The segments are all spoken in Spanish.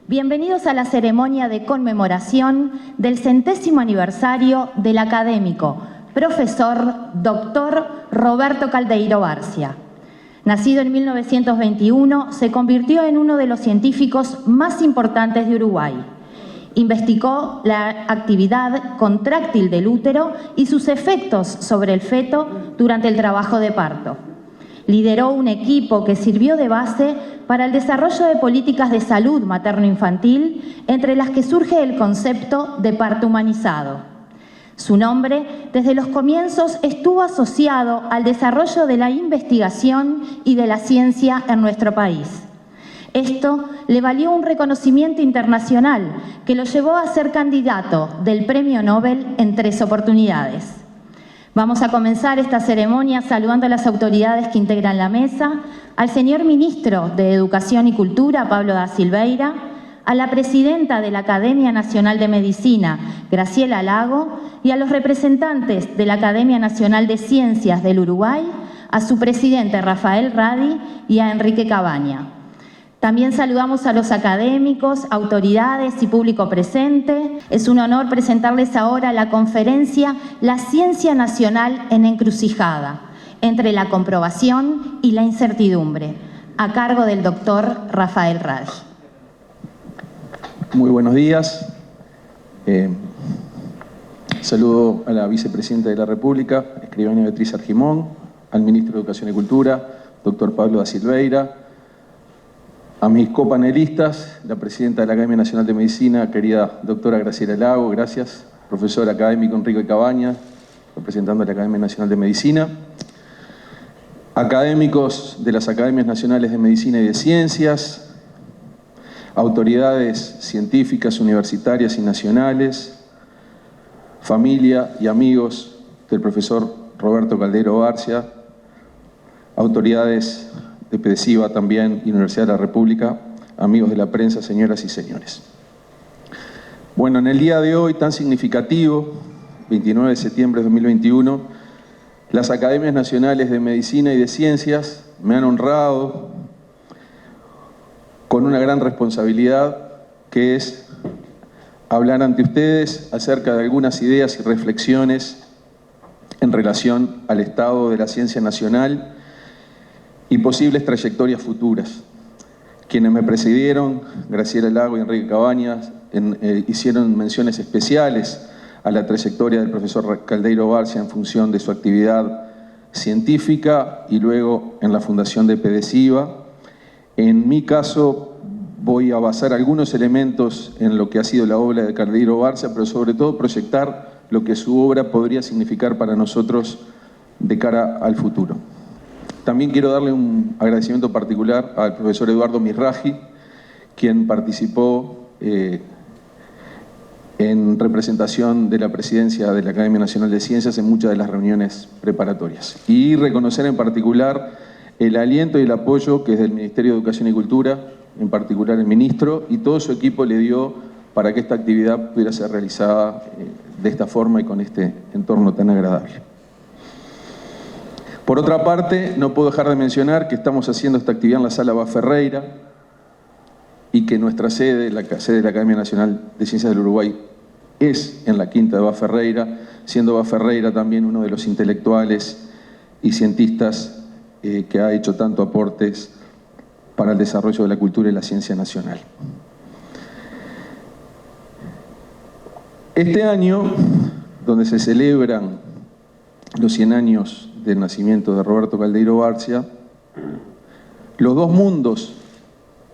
Bienvenidos a la ceremonia de conmemoración del 100º aniversario del académico, profesor, doctor Roberto Caldeiro Barcia. Nacido en 1921, se convirtió en uno de los científicos más importantes de Uruguay. Investigó la actividad contráctil del útero y sus efectos sobre el feto durante el trabajo de parto. Lideró un equipo que sirvió de base para el desarrollo de políticas de salud materno-infantil, entre las que surge el concepto de parto humanizado. Su nombre, desde los comienzos, estuvo asociado al desarrollo de la investigación y de la ciencia en nuestro país. Esto le valió un reconocimiento internacional que lo llevó a ser candidato del Premio Nobel en 3 oportunidades. Vamos a comenzar esta ceremonia saludando a las autoridades que integran la mesa, al señor Ministro de Educación y Cultura, Pablo da Silveira, a la Presidenta de la Academia Nacional de Medicina, Graciela Lago, y a los representantes de la Academia Nacional de Ciencias del Uruguay, a su presidente Rafael Radi y a Enrique Cabaña. También saludamos a los académicos, autoridades y público presente. Es un honor presentarles ahora la conferencia La Ciencia Nacional en Encrucijada, entre la comprobación y la incertidumbre, a cargo del doctor Rafael Radi. Muy buenos días. Saludo a la vicepresidenta de la República, escribana Beatriz Argimón, al ministro de Educación y Cultura, doctor Pablo da Silveira, a mis copanelistas, la presidenta de la Academia Nacional de Medicina, querida doctora Graciela Lago, gracias, profesor académico Enrique Cabaña, representando a la Academia Nacional de Medicina, académicos de las Academias Nacionales de Medicina y de Ciencias, autoridades científicas, universitarias y nacionales, familia y amigos del profesor Roberto Caldeiro Barcia, autoridades de PDCIVA también y Universidad de la República, amigos de la prensa, señoras y señores. Bueno, en el día de hoy tan significativo, 29 de septiembre de 2021, las Academias Nacionales de Medicina y de Ciencias me han honrado con una gran responsabilidad, que es hablar ante ustedes acerca de algunas ideas y reflexiones en relación al estado de la ciencia nacional y posibles trayectorias futuras. Quienes me precedieron, Graciela Lago y Enrique Cabañas, hicieron menciones especiales a la trayectoria del profesor Caldeiro Barcia en función de su actividad científica y luego en la fundación de PDCIVA. En mi caso voy a basar algunos elementos en lo que ha sido la obra de Caldeiro Barcia, pero sobre todo proyectar lo que su obra podría significar para nosotros de cara al futuro. También quiero darle un agradecimiento particular al profesor Eduardo Misraji, quien participó en representación de la presidencia de la Academia Nacional de Ciencias en muchas de las reuniones preparatorias. Y reconocer en particular el aliento y el apoyo que desde el Ministerio de Educación y Cultura, en particular el ministro, y todo su equipo le dio para que esta actividad pudiera ser realizada de esta forma y con este entorno tan agradable. Por otra parte, no puedo dejar de mencionar que estamos haciendo esta actividad en la Sala Bas-Ferreira y que nuestra sede, la sede de la Academia Nacional de Ciencias del Uruguay, es en la Quinta de Bas-Ferreira, siendo Bas-Ferreira también uno de los intelectuales y cientistas que ha hecho tanto aportes para el desarrollo de la cultura y la ciencia nacional. Este año, donde se celebran los 100 años del nacimiento de Roberto Caldeiro Barcia, los dos mundos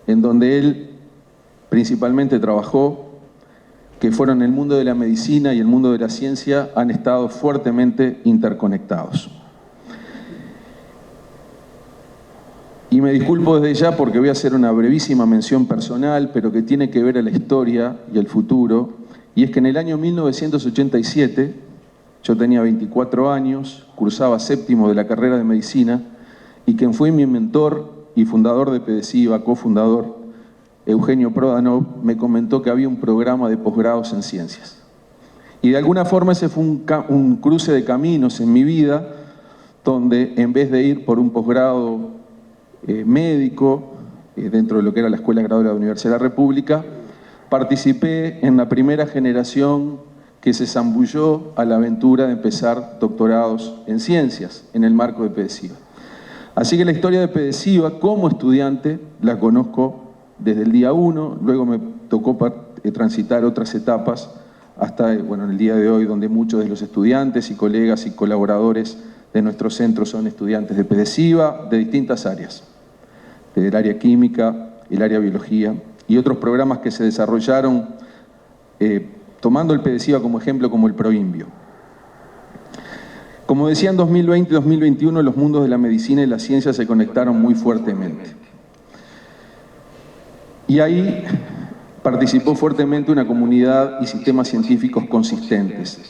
en donde él principalmente trabajó, que fueron el mundo de la medicina y el mundo de la ciencia, han estado fuertemente interconectados. Y me disculpo desde ya porque voy a hacer una brevísima mención personal, pero que tiene que ver a la historia y el futuro, y es que en el año 1987, yo tenía 24 años, cursaba 7º de la carrera de medicina, y quien fue mi mentor y fundador de PDCIVA, cofundador, Eugenio Prodanov, me comentó que había un programa de posgrados en ciencias. Y de alguna forma ese fue un cruce de caminos en mi vida, donde en vez de ir por un posgrado médico, dentro de lo que era la Escuela de Grado de la Universidad de la República, participé en la primera generación que se zambulló a la aventura de empezar doctorados en ciencias en el marco de PEDESIVA. Así que la historia de PEDESIVA como estudiante la conozco desde el día 1, luego me tocó transitar otras etapas hasta en el día de hoy, donde muchos de los estudiantes y colegas y colaboradores de nuestro centro son estudiantes de PEDESIVA de distintas áreas, del área química, el área biología y otros programas que se desarrollaron tomando el PEDESIVA como ejemplo, como el PROINBIO. Como decía, en 2020 y 2021 los mundos de la medicina y la ciencia se conectaron muy fuertemente. Y ahí participó fuertemente una comunidad y sistemas científicos consistentes.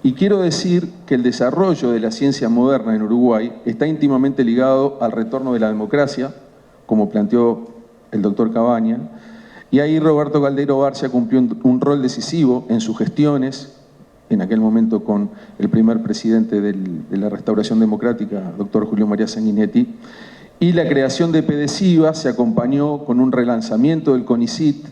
Y quiero decir que el desarrollo de la ciencia moderna en Uruguay está íntimamente ligado al retorno de la democracia, como planteó el doctor Cabaña, y ahí Roberto Caldeiro Barcia cumplió un rol decisivo en sus gestiones, en aquel momento con el primer presidente de la Restauración Democrática, doctor Julio María Sanguinetti, y la creación de PEDESIVA se acompañó con un relanzamiento del CONICYT,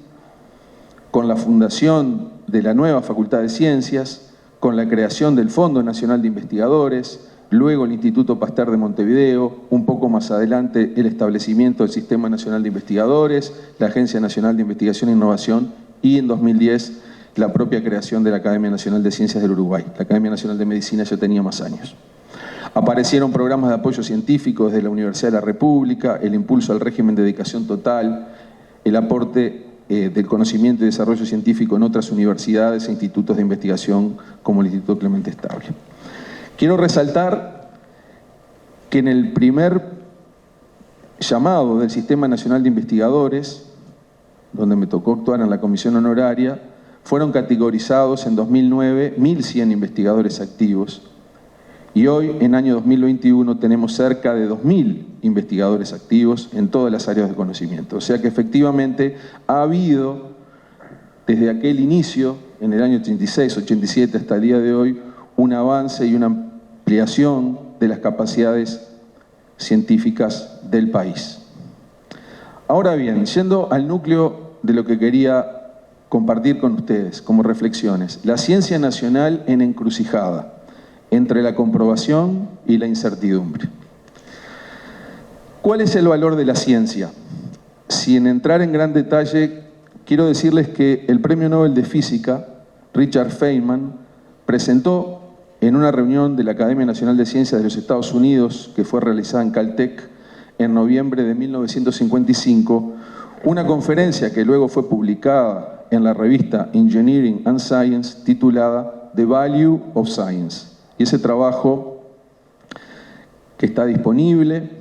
con la fundación de la nueva Facultad de Ciencias, con la creación del Fondo Nacional de Investigadores, luego el Instituto Pasteur de Montevideo, un poco más adelante el establecimiento del Sistema Nacional de Investigadores, la Agencia Nacional de Investigación e Innovación y en 2010 la propia creación de la Academia Nacional de Ciencias del Uruguay. La Academia Nacional de Medicina ya tenía más años. Aparecieron programas de apoyo científico desde la Universidad de la República, el impulso al régimen de dedicación total, el aporte del conocimiento y desarrollo científico en otras universidades e institutos de investigación como el Instituto Clemente Estable. Quiero resaltar que en el primer llamado del Sistema Nacional de Investigadores, donde me tocó actuar en la comisión honoraria, fueron categorizados en 2009 1.100 investigadores activos y hoy, en año 2021, tenemos cerca de 2.000 investigadores activos en todas las áreas de conocimiento. O sea que efectivamente ha habido, desde aquel inicio, en el año 86, 87 hasta el día de hoy, un avance y una ampliación de las capacidades científicas del país. Ahora bien, yendo al núcleo de lo que quería compartir con ustedes como reflexiones, la ciencia nacional en encrucijada, entre la comprobación y la incertidumbre. ¿Cuál es el valor de la ciencia? Sin entrar en gran detalle, quiero decirles que el Premio Nobel de Física, Richard Feynman, presentó en una reunión de la Academia Nacional de Ciencias de los Estados Unidos, que fue realizada en Caltech en noviembre de 1955, una conferencia que luego fue publicada en la revista Engineering and Science, titulada The Value of Science. Y ese trabajo, que está disponible,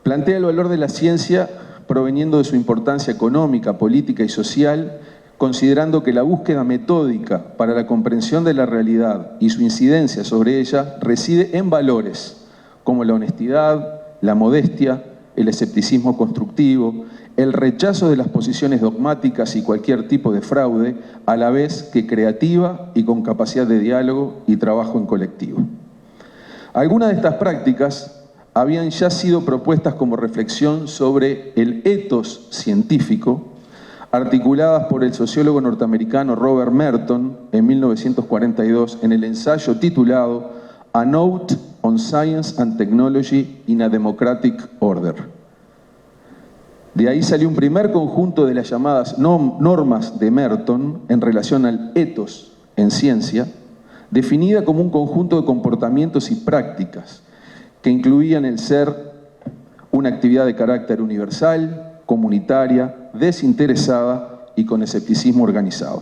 plantea el valor de la ciencia proveniendo de su importancia económica, política y social, considerando que la búsqueda metódica para la comprensión de la realidad y su incidencia sobre ella reside en valores como la honestidad, la modestia, el escepticismo constructivo, el rechazo de las posiciones dogmáticas y cualquier tipo de fraude, a la vez que creativa y con capacidad de diálogo y trabajo en colectivo. Algunas de estas prácticas habían ya sido propuestas como reflexión sobre el ethos científico, articuladas por el sociólogo norteamericano Robert Merton en 1942 en el ensayo titulado A Note on Science and Technology in a Democratic Order. De ahí salió un primer conjunto de las llamadas normas de Merton en relación al ethos en ciencia, definida como un conjunto de comportamientos y prácticas que incluían el ser una actividad de carácter universal, comunitaria, desinteresada y con escepticismo organizado.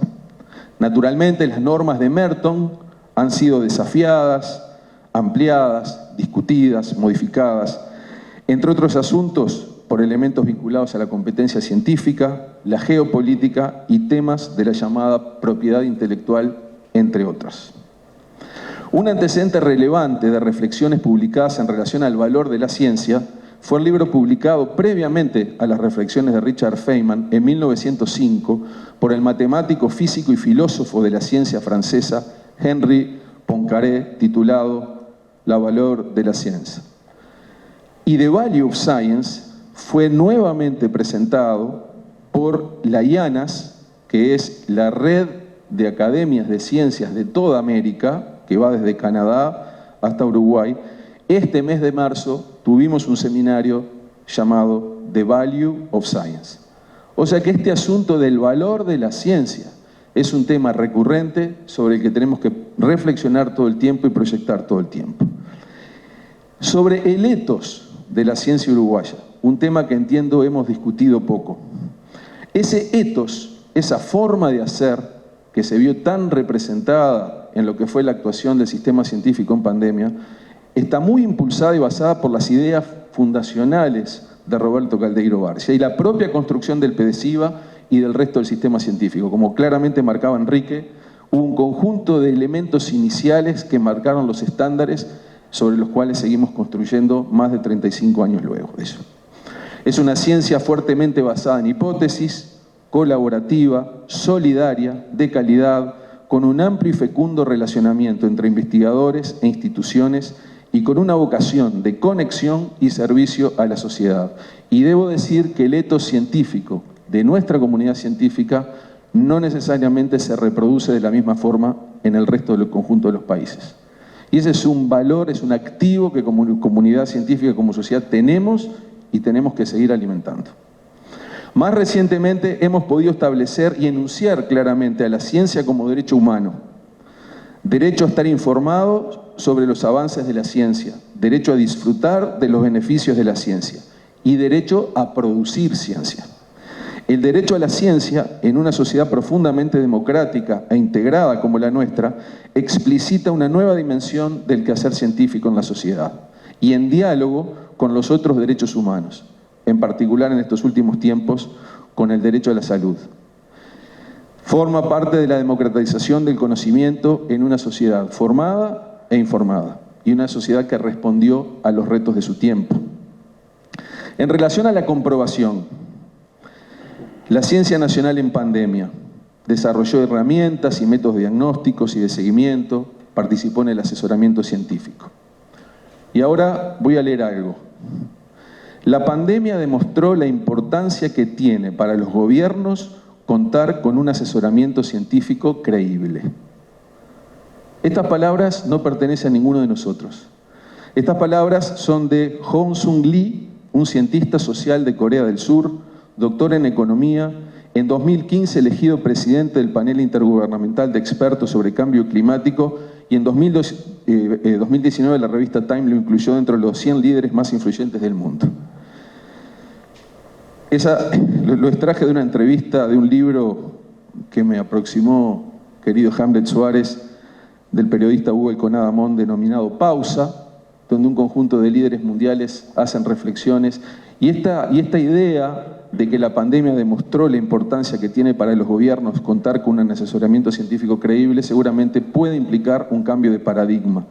Naturalmente, las normas de Merton han sido desafiadas, ampliadas, discutidas, modificadas, entre otros asuntos, por elementos vinculados a la competencia científica, la geopolítica y temas de la llamada propiedad intelectual, entre otros. Un antecedente relevante de reflexiones publicadas en relación al valor de la ciencia fue el libro publicado previamente a las reflexiones de Richard Feynman en 1905 por el matemático, físico y filósofo de la ciencia francesa Henri Poincaré, titulado La valor de la ciencia. Y The Value of Science fue nuevamente presentado por la IANAS, que es la red de academias de ciencias de toda América, que va desde Canadá hasta Uruguay. Este mes de marzo tuvimos un seminario llamado The Value of Science. O sea que este asunto del valor de la ciencia es un tema recurrente sobre el que tenemos que reflexionar todo el tiempo y proyectar todo el tiempo. Sobre el ethos de la ciencia uruguaya, un tema que entiendo hemos discutido poco. Ese ethos, esa forma de hacer que se vio tan representada en lo que fue la actuación del sistema científico en pandemia, está muy impulsada y basada por las ideas fundacionales de Roberto Caldeiro Barcia y la propia construcción del PDCIVA y del resto del sistema científico. Como claramente marcaba Enrique, hubo un conjunto de elementos iniciales que marcaron los estándares sobre los cuales seguimos construyendo más de 35 años luego de eso. Es una ciencia fuertemente basada en hipótesis, colaborativa, solidaria, de calidad, con un amplio y fecundo relacionamiento entre investigadores e instituciones y con una vocación de conexión y servicio a la sociedad. Y debo decir que el ethos científico de nuestra comunidad científica no necesariamente se reproduce de la misma forma en el resto del conjunto de los países. Y ese es un valor, es un activo que como comunidad científica, como sociedad tenemos y tenemos que seguir alimentando. Más recientemente hemos podido establecer y enunciar claramente a la ciencia como derecho humano. Derecho a estar informado sobre los avances de la ciencia, derecho a disfrutar de los beneficios de la ciencia y derecho a producir ciencia. El derecho a la ciencia, en una sociedad profundamente democrática e integrada como la nuestra, explicita una nueva dimensión del quehacer científico en la sociedad y en diálogo con los otros derechos humanos, en particular en estos últimos tiempos con el derecho a la salud. Forma parte de la democratización del conocimiento en una sociedad formada e informada y una sociedad que respondió a los retos de su tiempo. En relación a la comprobación, la Ciencia Nacional en pandemia desarrolló herramientas y métodos diagnósticos y de seguimiento, participó en el asesoramiento científico. Y ahora voy a leer algo. La pandemia demostró la importancia que tiene para los gobiernos contar con un asesoramiento científico creíble. Estas palabras no pertenecen a ninguno de nosotros. Estas palabras son de Hong Sung Lee, un cientista social de Corea del Sur, doctor en economía, en 2015 elegido presidente del panel intergubernamental de expertos sobre cambio climático y en 2019 la revista Time lo incluyó dentro de los 100 líderes más influyentes del mundo. Lo extraje de una entrevista de un libro que me aproximó, querido Hamlet Suárez, del periodista Hugo Elconada-Mon, denominado Pausa, donde un conjunto de líderes mundiales hacen reflexiones. Y esta idea de que la pandemia demostró la importancia que tiene para los gobiernos contar con un asesoramiento científico creíble seguramente puede implicar un cambio de paradigma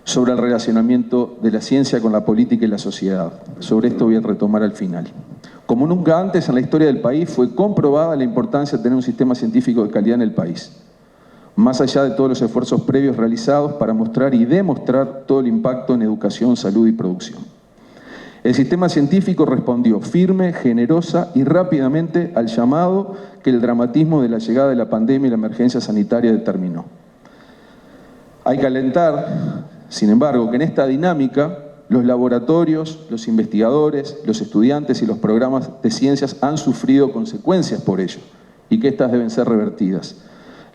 sobre el relacionamiento de la ciencia con la política y la sociedad. Sobre esto voy a retomar al final. Como nunca antes en la historia del país fue comprobada la importancia de tener un sistema científico de calidad en el país, más allá de todos los esfuerzos previos realizados para mostrar y demostrar todo el impacto en educación, salud y producción. El sistema científico respondió firme, generosa y rápidamente al llamado que el dramatismo de la llegada de la pandemia y la emergencia sanitaria determinó. Hay que alentar, sin embargo, que en esta dinámica los laboratorios, los investigadores, los estudiantes y los programas de ciencias han sufrido consecuencias por ello y que éstas deben ser revertidas.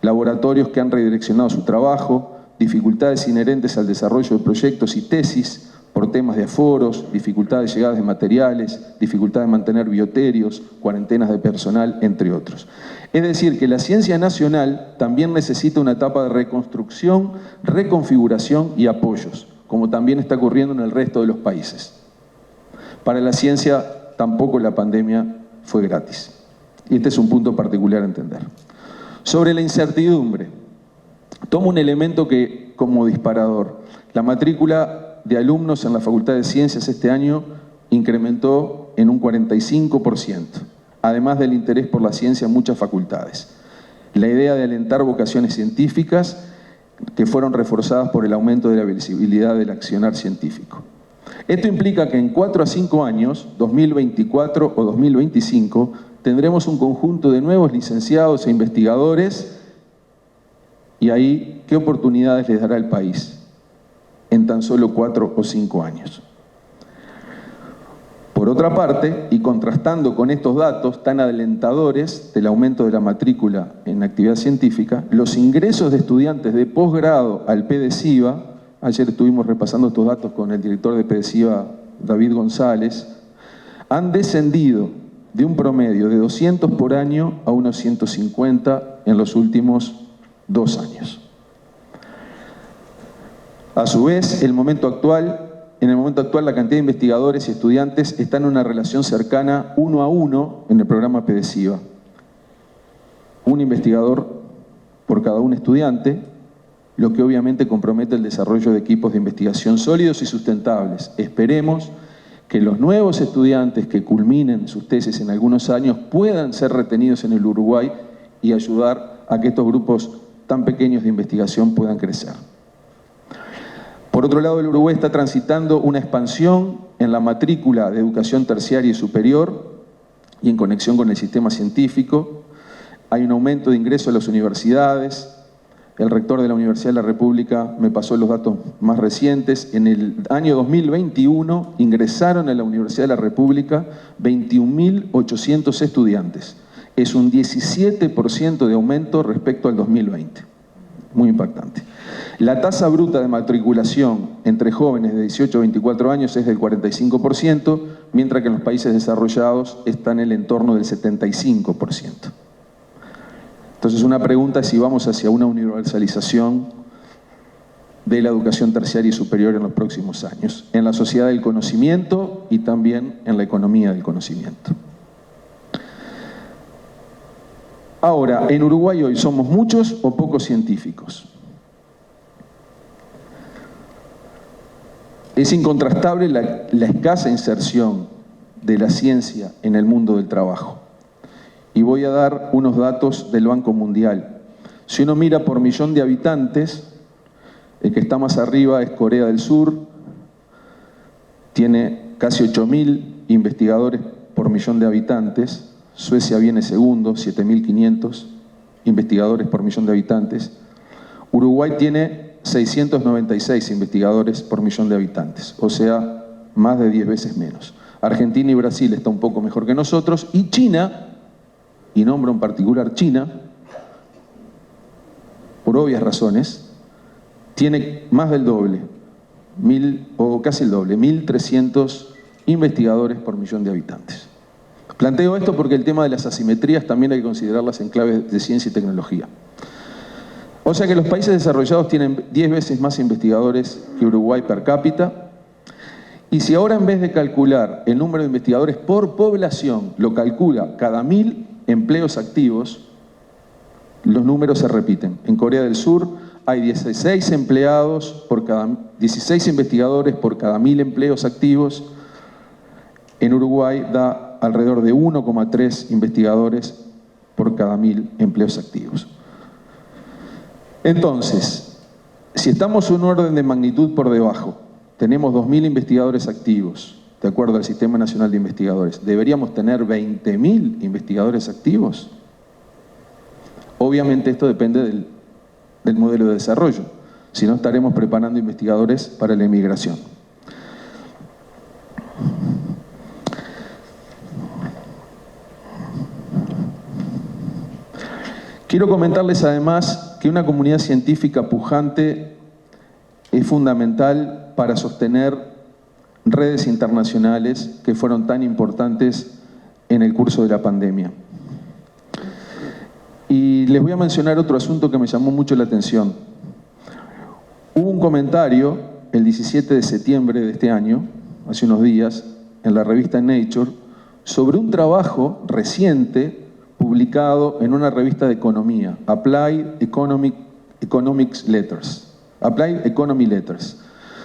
Laboratorios que han redireccionado su trabajo, dificultades inherentes al desarrollo de proyectos y tesis por temas de aforos, dificultades de llegadas de materiales, dificultad de mantener bioterios, cuarentenas de personal, entre otros. Es decir, que la ciencia nacional también necesita una etapa de reconstrucción, reconfiguración y apoyos, como también está ocurriendo en el resto de los países. Para la ciencia tampoco la pandemia fue gratis. Y este es un punto particular a entender. Sobre la incertidumbre, tomo un elemento que, como disparador, la matrícula de alumnos en la Facultad de Ciencias este año incrementó en un 45%, además del interés por la ciencia en muchas facultades. La idea de alentar vocaciones científicas que fueron reforzadas por el aumento de la visibilidad del accionar científico. Esto implica que en 4 a 5 años, 2024 o 2025, tendremos un conjunto de nuevos licenciados e investigadores y ahí, ¿qué oportunidades les dará el país en tan solo 4 o 5 años? Por otra parte, y contrastando con estos datos tan alentadores del aumento de la matrícula en actividad científica, los ingresos de estudiantes de posgrado al PDCIVA, ayer estuvimos repasando estos datos con el director de PDCIVA, David González, han descendido de un promedio de 200 por año a unos 150 en los últimos 2 años. A su vez, en el momento actual la cantidad de investigadores y estudiantes está en una relación cercana 1 a 1 en el programa PDCIVA. Un investigador por cada un estudiante, lo que obviamente compromete el desarrollo de equipos de investigación sólidos y sustentables. Esperemos que los nuevos estudiantes que culminen sus tesis en algunos años puedan ser retenidos en el Uruguay y ayudar a que estos grupos tan pequeños de investigación puedan crecer. Por otro lado, el Uruguay está transitando una expansión en la matrícula de educación terciaria y superior y en conexión con el sistema científico. Hay un aumento de ingreso a las universidades. El rector de la Universidad de la República me pasó los datos más recientes. En el año 2021 ingresaron a la Universidad de la República 21.800 estudiantes. Es un 17% de aumento respecto al 2020. Muy impactante. La tasa bruta de matriculación entre jóvenes de 18 a 24 años es del 45%, mientras que en los países desarrollados está en el entorno del 75%. Entonces, una pregunta es si vamos hacia una universalización de la educación terciaria y superior en los próximos años, en la sociedad del conocimiento y también en la economía del conocimiento. Ahora, en Uruguay hoy somos muchos o pocos científicos. Es incontrastable la escasa inserción de la ciencia en el mundo del trabajo. Y voy a dar unos datos del Banco Mundial. Si uno mira por millón de habitantes, el que está más arriba es Corea del Sur, tiene casi 8.000 investigadores por millón de habitantes. Suecia viene segundo, 7.500 investigadores por millón de habitantes. Uruguay tiene 696 investigadores por millón de habitantes, o sea, más de 10 veces menos. Argentina y Brasil está un poco mejor que nosotros, y China, y nombro en particular China, por obvias razones, tiene más del doble, o casi el doble, 1.300 investigadores por millón de habitantes. Planteo esto porque el tema de las asimetrías también hay que considerarlas en clave de ciencia y tecnología. O sea que los países desarrollados tienen 10 veces más investigadores que Uruguay per cápita, y si ahora en vez de calcular el número de investigadores por población, lo calcula cada 1.000 empleos activos, los números se repiten. En Corea del Sur hay 16 investigadores por cada 1.000 empleos activos. En Uruguay da alrededor de 1,3 investigadores por cada 1.000 empleos activos. Entonces, si estamos en un orden de magnitud por debajo, tenemos 2.000 investigadores activos, de acuerdo al Sistema Nacional de Investigadores, ¿deberíamos tener 20.000 investigadores activos? Obviamente esto depende del modelo de desarrollo, si no estaremos preparando investigadores para la emigración. Quiero comentarles además que una comunidad científica pujante es fundamental para sostener redes internacionales que fueron tan importantes en el curso de la pandemia. Y les voy a mencionar otro asunto que me llamó mucho la atención. Hubo un comentario el 17 de septiembre de este año, hace unos días, en la revista Nature, sobre un trabajo reciente publicado en una revista de economía, Applied Economy Letters,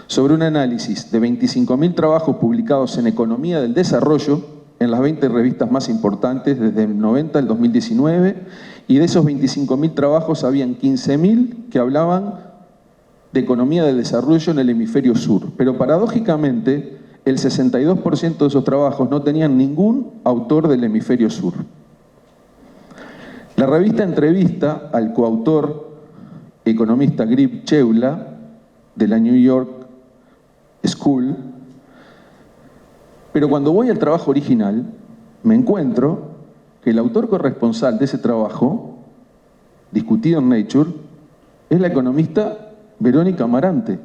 sobre un análisis de 25.000 trabajos publicados en economía del desarrollo en las 20 revistas más importantes desde el 90 al 2019, y de esos 25.000 trabajos habían 15.000 que hablaban de economía del desarrollo en el hemisferio sur. Pero paradójicamente, el 62% de esos trabajos no tenían ningún autor del hemisferio sur. La revista entrevista al coautor economista Grib Cheula, de la New York School, pero cuando voy al trabajo original, me encuentro que el autor corresponsal de ese trabajo, discutido en Nature, es la economista Verónica Amarante,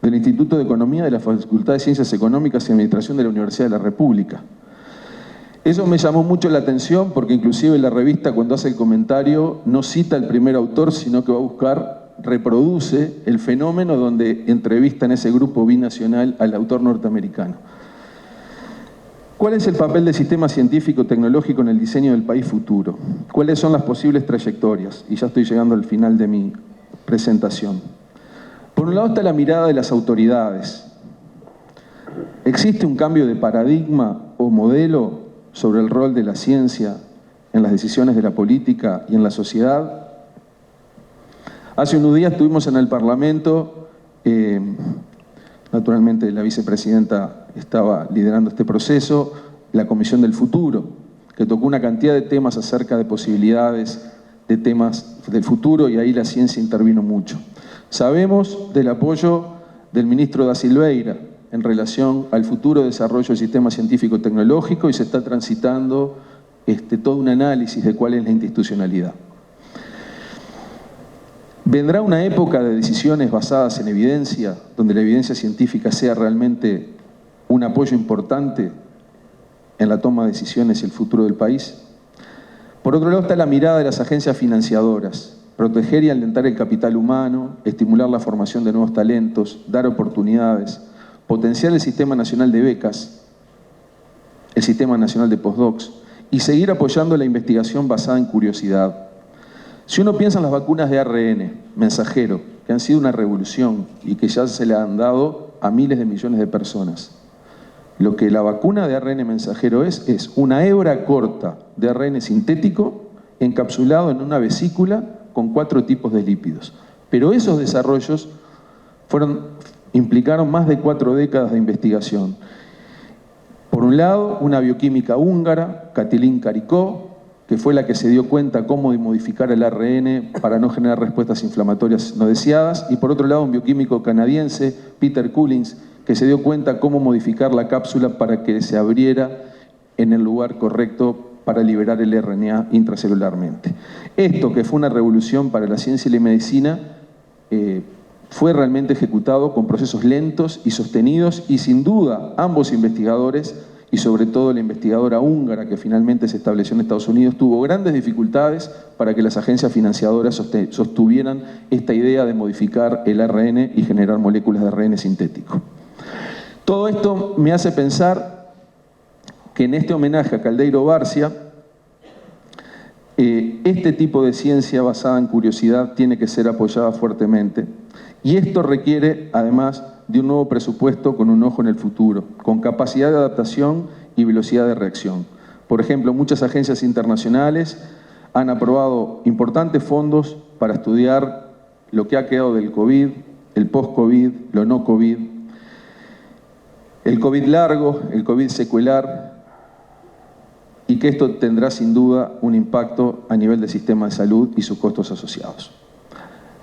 del Instituto de Economía de la Facultad de Ciencias Económicas y Administración de la Universidad de la República. Eso me llamó mucho la atención porque inclusive la revista, cuando hace el comentario, no cita al primer autor, sino que va a buscar, reproduce el fenómeno donde entrevista en ese grupo binacional al autor norteamericano. ¿Cuál es el papel del sistema científico-tecnológico en el diseño del país futuro? ¿Cuáles son las posibles trayectorias? Y ya estoy llegando al final de mi presentación. Por un lado está la mirada de las autoridades. ¿Existe un cambio de paradigma o modelo sobre el rol de la ciencia en las decisiones de la política y en la sociedad? Hace unos días estuvimos en el Parlamento, naturalmente la vicepresidenta estaba liderando este proceso, la Comisión del Futuro, que tocó una cantidad de temas acerca de posibilidades de temas del futuro, y ahí la ciencia intervino mucho. Sabemos del apoyo del ministro Da Silveira en relación al futuro desarrollo del sistema científico-tecnológico, y se está transitando todo un análisis de cuál es la institucionalidad. ¿Vendrá una época de decisiones basadas en evidencia, donde la evidencia científica sea realmente un apoyo importante en la toma de decisiones y el futuro del país? Por otro lado está la mirada de las agencias financiadoras: proteger y alentar el capital humano, estimular la formación de nuevos talentos, dar oportunidades, potenciar el Sistema Nacional de Becas, el Sistema Nacional de Postdocs, y seguir apoyando la investigación basada en curiosidad. Si uno piensa en las vacunas de ARN mensajero, que han sido una revolución y que ya se le han dado a miles de millones de personas, lo que la vacuna de ARN mensajero es una hebra corta de ARN sintético encapsulado en una vesícula con 4 tipos de lípidos. Pero esos desarrollos implicaron más de 4 décadas de investigación. Por un lado, una bioquímica húngara, Katilin Karikó, que fue la que se dio cuenta cómo modificar el ARN para no generar respuestas inflamatorias no deseadas, y por otro lado un bioquímico canadiense, Peter Cullings, que se dio cuenta cómo modificar la cápsula para que se abriera en el lugar correcto para liberar el RNA intracelularmente. Esto, que fue una revolución para la ciencia y la medicina, fue realmente ejecutado con procesos lentos y sostenidos, y sin duda ambos investigadores, y sobre todo la investigadora húngara que finalmente se estableció en Estados Unidos, tuvo grandes dificultades para que las agencias financiadoras sostuvieran esta idea de modificar el ARN y generar moléculas de ARN sintético. Todo esto me hace pensar que en este homenaje a Caldeiro Barcia, este tipo de ciencia basada en curiosidad tiene que ser apoyada fuertemente, y esto requiere además de un nuevo presupuesto con un ojo en el futuro, con capacidad de adaptación y velocidad de reacción. Por ejemplo, muchas agencias internacionales han aprobado importantes fondos para estudiar lo que ha quedado del COVID, el post-COVID, lo no COVID, el COVID largo, el COVID secuelar, y que esto tendrá sin duda un impacto a nivel del sistema de salud y sus costos asociados.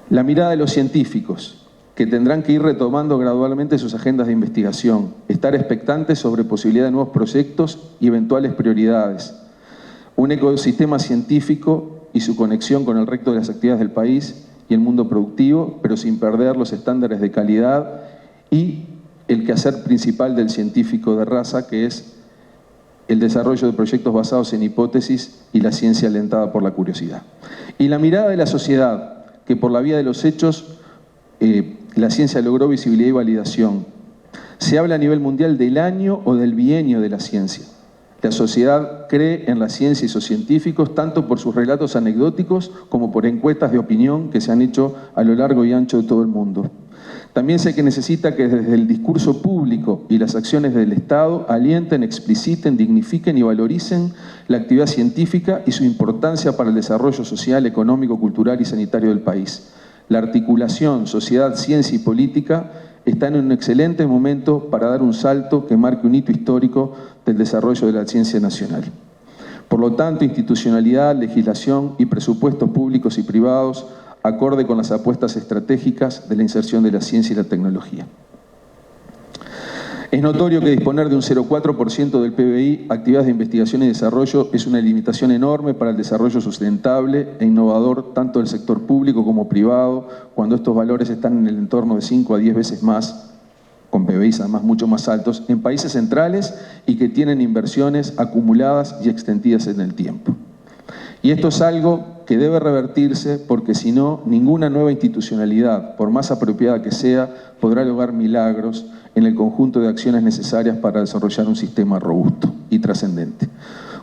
La mirada de los científicos, que tendrán que ir retomando gradualmente sus agendas de investigación, estar expectantes sobre posibilidad de nuevos proyectos y eventuales prioridades, un ecosistema científico y su conexión con el resto de las actividades del país y el mundo productivo, pero sin perder los estándares de calidad y el quehacer principal del científico de raza, que es el desarrollo de proyectos basados en hipótesis y la ciencia alentada por la curiosidad. Y la mirada de la sociedad, que por la vía de los hechos la ciencia logró visibilidad y validación. Se habla a nivel mundial del año o del bienio de la ciencia. La sociedad cree en la ciencia y sus científicos tanto por sus relatos anecdóticos como por encuestas de opinión que se han hecho a lo largo y ancho de todo el mundo. También sé que necesita que desde el discurso público y las acciones del Estado alienten, expliciten, dignifiquen y valoricen la actividad científica y su importancia para el desarrollo social, económico, cultural y sanitario del país. la articulación sociedad, ciencia y política está en un excelente momento para dar un salto que marque un hito histórico del desarrollo de la ciencia nacional. Por lo tanto, institucionalidad, legislación y presupuestos públicos y privados acorde con las apuestas estratégicas de la inserción de la ciencia y la tecnología. Es notorio que disponer de un 0,4% del PBI, actividades de investigación y desarrollo, es una limitación enorme para el desarrollo sustentable e innovador tanto del sector público como privado, cuando estos valores están en el entorno de 5 a 10 veces más, con PBIs además mucho más altos, en países centrales y que tienen inversiones acumuladas y extendidas en el tiempo. Y esto es algo que debe revertirse porque si no, ninguna nueva institucionalidad, por más apropiada que sea, podrá lograr milagros en el conjunto de acciones necesarias para desarrollar un sistema robusto y trascendente.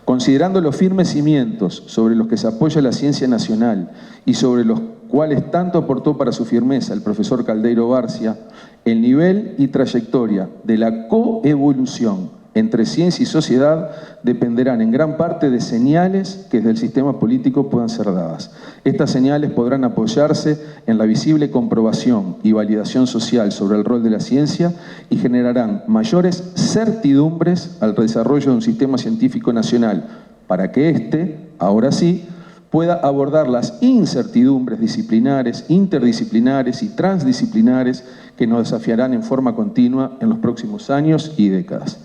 Considerando los firmes cimientos sobre los que se apoya la ciencia nacional y sobre los cuales tanto aportó para su firmeza el profesor Caldeiro Barcia, el nivel y trayectoria de la coevolución entre ciencia y sociedad dependerán en gran parte de señales que desde el sistema político puedan ser dadas. Estas señales podrán apoyarse en la visible comprobación y validación social sobre el rol de la ciencia y generarán mayores certidumbres al desarrollo de un sistema científico nacional para que éste, ahora sí, pueda abordar las incertidumbres disciplinares, interdisciplinares y transdisciplinares que nos desafiarán en forma continua en los próximos años y décadas.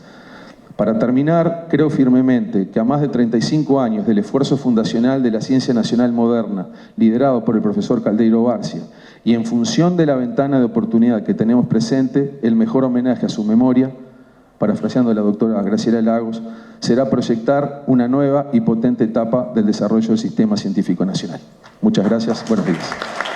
Para terminar, creo firmemente que a más de 35 años del esfuerzo fundacional de la ciencia nacional moderna, liderado por el profesor Caldeiro Barcia, y en función de la ventana de oportunidad que tenemos presente, el mejor homenaje a su memoria, parafraseando a la doctora Graciela Lagos, será proyectar una nueva y potente etapa del desarrollo del sistema científico nacional. Muchas gracias, buenos días.